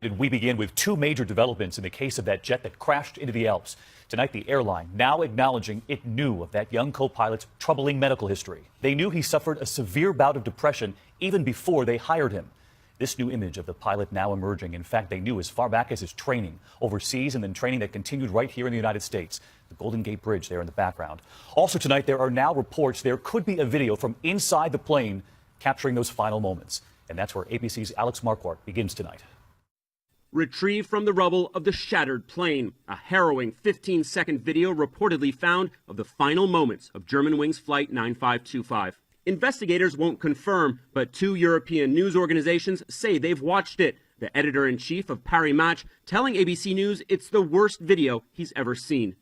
And we begin with two major developments in the case of that jet that crashed into the Alps. Tonight, the airline now acknowledging it knew of that young co-pilot's troubling medical history. They knew he suffered a severe bout of depression even before they hired him. This new image of the pilot now emerging. In fact, they knew as far back as his training overseas and then training that continued right here in the United States. The Golden Gate Bridge there in the background. Also tonight, there are now reports there could be a video from inside the plane capturing those final moments. And that's where ABC's Alex Marquardt begins tonight. Retrieved from the rubble of the shattered plane, a harrowing 15-second video reportedly found of the final moments of Germanwings Flight 9525. Investigators won't confirm, but two European news organizations say they've watched it. The editor-in-chief of Paris Match telling ABC News it's the worst video he's ever seen.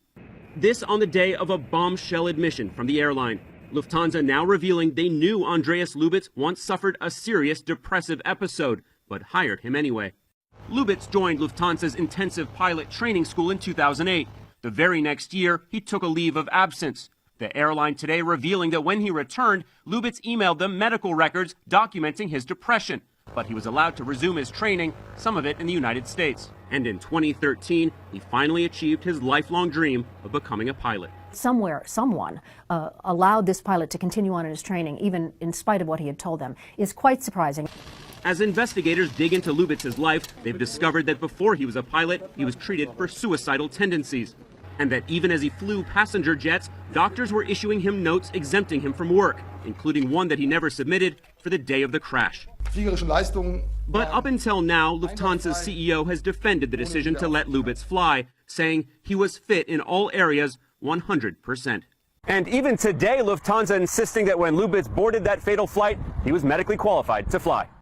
This on the day of a bombshell admission from the airline. Lufthansa now revealing they knew Andreas Lubitz once suffered a serious depressive episode, but hired him anyway. Lubitz joined Lufthansa's intensive pilot training school in 2008. The very next year, he took a leave of absence. The airline today revealing that when he returned, Lubitz emailed them medical records documenting his depression. But he was allowed to resume his training, some of it in the United States. And in 2013, he finally achieved his lifelong dream of becoming a pilot. Someone allowed this pilot to continue on in his training, even in spite of what he had told them, is quite surprising. As investigators dig into Lubitz's life, they've discovered that before he was a pilot, he was treated for suicidal tendencies. And that even as he flew passenger jets, doctors were issuing him notes exempting him from work, including one that he never submitted for the day of the crash. But up until now, Lufthansa's CEO has defended the decision to let Lubitz fly, saying he was fit in all areas 100%. And even today, Lufthansa insisting that when Lubitz boarded that fatal flight, he was medically qualified to fly.